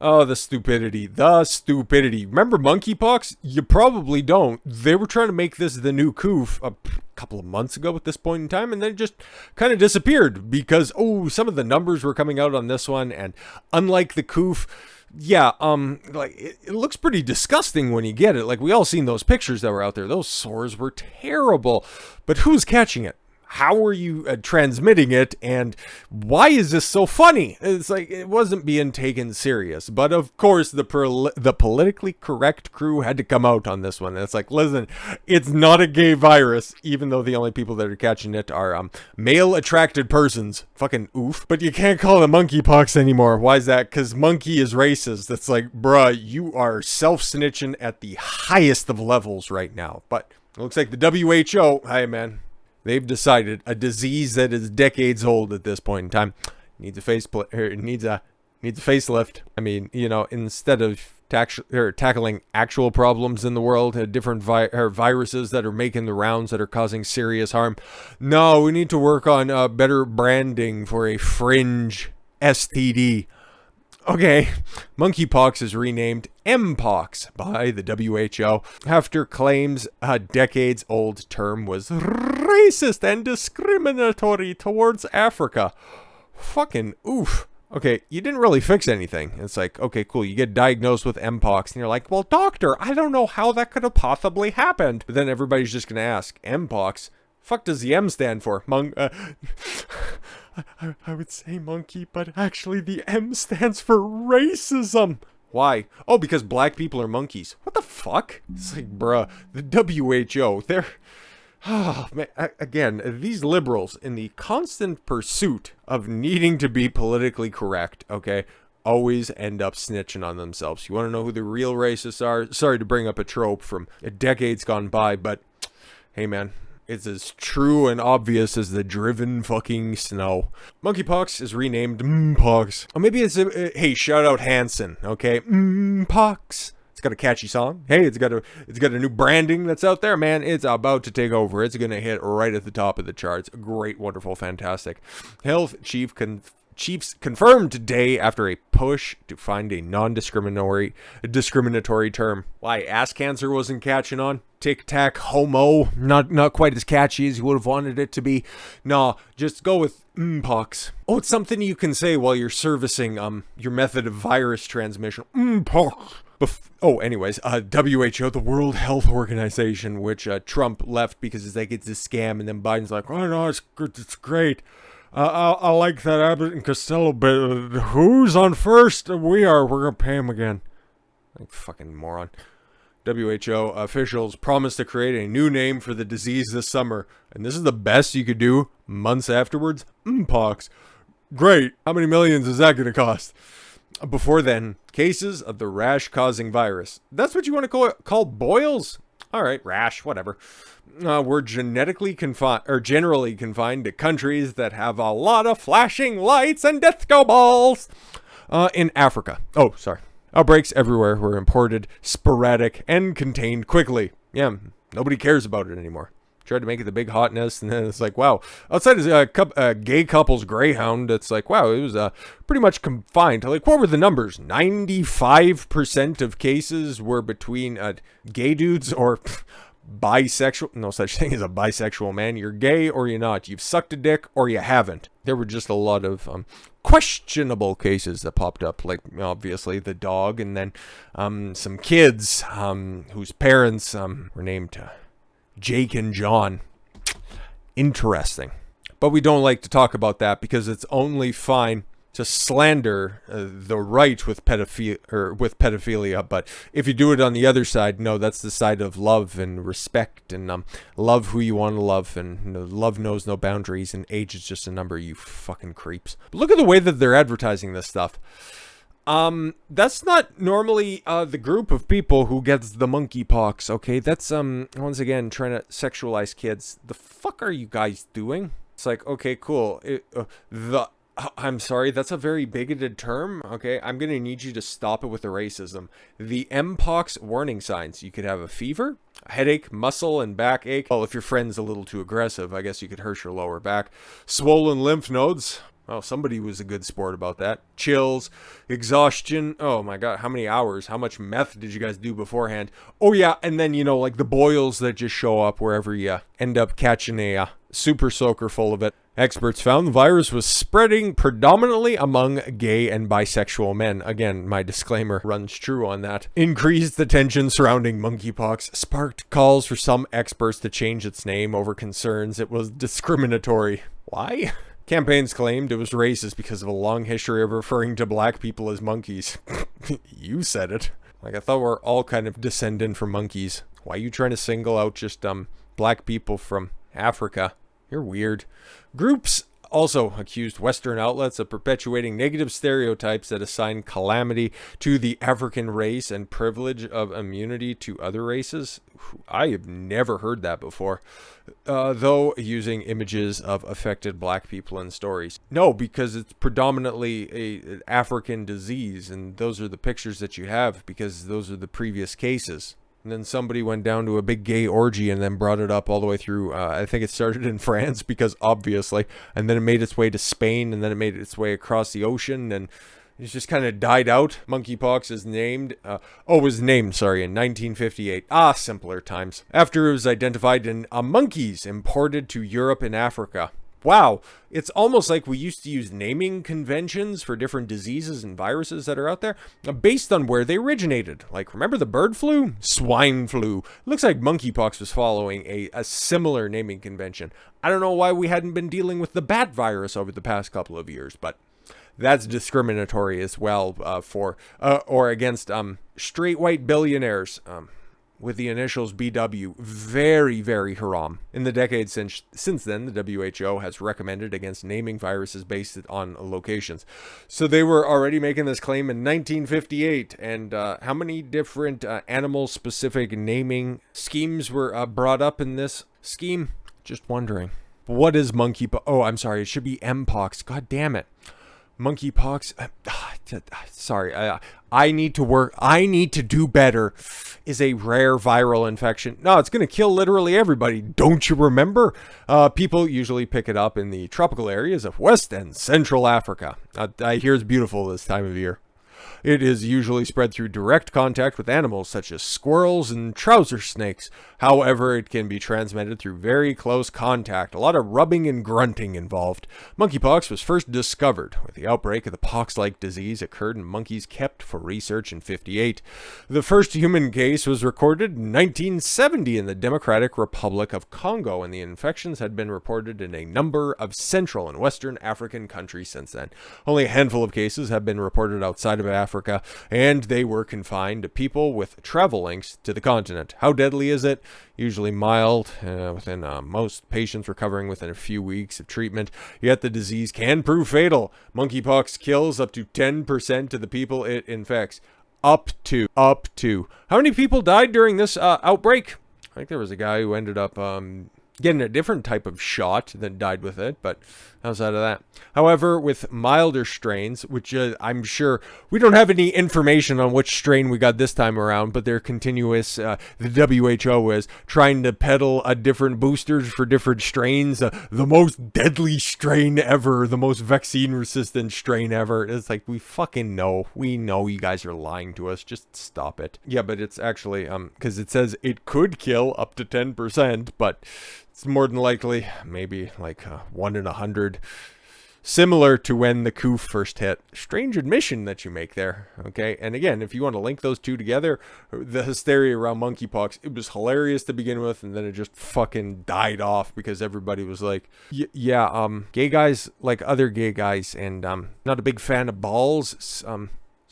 Oh, the stupidity. The stupidity. Remember Monkeypox? You probably don't. They were trying to make this the new Coof a couple of months ago at this point in time, and then it just kind of disappeared because, oh, some of the numbers were coming out on this one, and unlike the Coof, yeah, like, it looks pretty disgusting when you get it. Like, we all seen those pictures that were out there. Those sores were terrible. But who's catching it? How are you transmitting it, and why is this so funny? It's like it wasn't being taken serious, but of course the politically correct crew had to come out on this one. And it's like, listen, it's not a gay virus, even though the only people that are catching it are male attracted persons. Fucking oof. But you can't call it monkeypox anymore. Why is that? Because monkey is racist. That's like, bruh, you are self-snitching at the highest of levels right now. But it looks like the WHO, hi man, they've decided a disease that is decades old at this point in time needs a needs a facelift. I mean, you know, instead of tackling actual problems in the world, different viruses that are making the rounds that are causing serious harm, no, we need to work on better branding for a fringe STD. Okay, monkeypox is renamed Mpox by the WHO after claims a decades-old term was racist and discriminatory towards Africa. Fucking oof. Okay, you didn't really fix anything. It's like, okay, cool, you get diagnosed with Mpox, and you're like, well, doctor, I don't know how that could have possibly happened. But then everybody's just gonna ask, Mpox? Fuck does the M stand for? I would say monkey, but actually the M stands for racism. Why? Oh, because black people are monkeys. What the fuck? It's like, bruh, the WHO, they're... Oh, man, again, these liberals in the constant pursuit of needing to be politically correct, okay, always end up snitching on themselves. You want to know who the real racists are? Sorry to bring up a trope from decades gone by, but hey, man, it's as true and obvious as the driven fucking snow. Monkeypox is renamed Mpox. Or maybe it's hey, shout out Hanson, okay? Mpox. It's got a catchy song. Hey, it's got a new branding that's out there, man. It's about to take over. It's gonna hit right at the top of the charts. Great, wonderful, fantastic. Health Chiefs confirmed today after a push to find a non-discriminatory term. Why, ass cancer wasn't catching on? Tic-tac homo, not quite as catchy as you would have wanted it to be. No, just go with Mpox. Oh, it's something you can say while you're servicing your method of virus transmission. Mpox. Anyways, WHO, the World Health Organization, which Trump left because it's like it's a scam, and then Biden's like, oh no, it's great. I like that Abbott and Costello bit. Who's on first? We are. We're gonna pay him again. Like fucking moron. WHO officials promised to create a new name for the disease this summer, and this is the best you could do months afterwards. Mpox. Great. How many millions is that gonna cost? Before then, cases of the rash-causing virus. That's what you want to call boils? All right, rash, whatever. We're generally confined to countries that have a lot of flashing lights and disco balls. In Africa. Oh, sorry. Outbreaks everywhere were imported, sporadic, and contained quickly. Yeah, nobody cares about it anymore. Tried to make it the big hotness, and then it's like, wow. Outside of gay couple's greyhound, it's like, wow, it was pretty much confined. Like, what were the numbers? 95% of cases were between gay dudes or bisexual. No such thing as a bisexual man. You're gay or you're not. You've sucked a dick or you haven't. There were just a lot of questionable cases that popped up, like obviously the dog, and then some kids whose parents were named Jake and John. Interesting. But we don't like to talk about that because it's only fine to slander the right with pedophilia, but if you do it on the other side, no, that's the side of love and respect and love who you want to love, and love knows no boundaries, and age is just a number, you fucking creeps. But look at the way that they're advertising this stuff. That's not normally the group of people who gets the monkeypox, okay? That's once again trying to sexualize kids. The fuck are you guys doing? It's like, okay, cool. I'm sorry, that's a very bigoted term, okay? I'm going to need you to stop it with the racism. The Mpox warning signs. You could have a fever, a headache, muscle and back ache. Well, if your friend's a little too aggressive, I guess you could hurt your lower back. Swollen lymph nodes. Oh, somebody was a good sport about that. Chills, exhaustion. Oh my god, how many hours? How much meth did you guys do beforehand? Oh yeah, and then, you know, like the boils that just show up wherever you end up catching a super soaker full of it. Experts found the virus was spreading predominantly among gay and bisexual men. Again, my disclaimer runs true on that. Increased the tension surrounding monkeypox sparked calls for some experts to change its name over concerns it was discriminatory. Why? Campaigns claimed it was racist because of a long history of referring to black people as monkeys. You said it. Like, I thought we're all kind of descendant from monkeys. Why are you trying to single out just black people from Africa? You're weird. Groups also accused Western outlets of perpetuating negative stereotypes that assign calamity to the African race and privilege of immunity to other races. I have never heard that before, though using images of affected black people in stories. No, because it's predominantly an African disease, and those are the pictures that you have because those are the previous cases. And then somebody went down to a big gay orgy and then brought it up all the way through, I think it started in France because obviously, and then it made its way to Spain, and then it made its way across the ocean, and it's just kind of died out. Monkeypox is named, was named, sorry, in 1958. Simpler times. After it was identified in monkeys imported to Europe and Africa. Wow, it's almost like we used to use naming conventions for different diseases and viruses that are out there based on where they originated. Like, remember the bird flu? Swine flu. Looks like monkeypox was following a similar naming convention. I don't know why we hadn't been dealing with the bat virus over the past couple of years, but that's discriminatory as well or against straight white billionaires. With the initials BW, very, very haram. In the decades since then, the WHO has recommended against naming viruses based on locations. So they were already making this claim in 1958. And how many different animal-specific naming schemes were brought up in this scheme? Just wondering. What is monkeypox? Oh, I'm sorry. It should be Mpox. God damn it. Monkeypox. Sorry, I need to work. I need to do better. Is a rare viral infection. No, it's going to kill literally everybody. Don't you remember? People usually pick it up in the tropical areas of West and Central Africa. I hear it's beautiful this time of year. It is usually spread through direct contact with animals such as squirrels and trouser snakes. However, it can be transmitted through very close contact. A lot of rubbing and grunting involved. Monkeypox was first discovered with the outbreak of the pox-like disease occurred in monkeys kept for research in 58. The first human case was recorded in 1970 in the Democratic Republic of Congo, and the infections had been reported in a number of Central and Western African countries since then. Only a handful of cases have been reported outside of Africa, and they were confined to people with travel links to the continent. How deadly is it? Usually mild, within most patients recovering within a few weeks of treatment, yet the disease can prove fatal. Monkeypox kills up to 10% of the people it infects. Up to. How many people died during this outbreak? I think there was a guy who ended up getting a different type of shot that died with it, but outside of that. However, with milder strains, which I'm sure we don't have any information on which strain we got this time around, but they're continuous, the WHO is trying to peddle different boosters for different strains, the most deadly strain ever, the most vaccine-resistant strain ever. It's like, we fucking know. We know you guys are lying to us. Just stop it. Yeah, but it's actually, because it says it could kill up to 10%, but it's more than likely maybe like 1 in 100. Similar to when the Coof first hit. Strange admission that you make there, okay? And again, if you want to link those two together, the hysteria around monkeypox, it was hilarious to begin with, and then it just fucking died off because everybody was like, gay guys like other gay guys, and not a big fan of balls,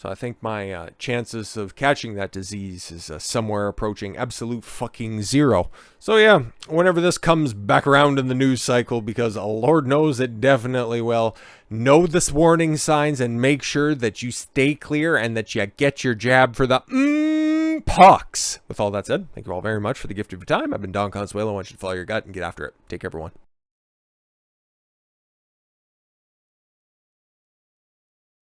so I think my chances of catching that disease is somewhere approaching absolute fucking zero. So yeah, whenever this comes back around in the news cycle, because Lord knows it definitely will, know this warning signs and make sure that you stay clear and that you get your jab for the Mpox. With all that said, thank you all very much for the gift of your time. I've been Don Consuelo. I want you to follow your gut and get after it. Take care, everyone.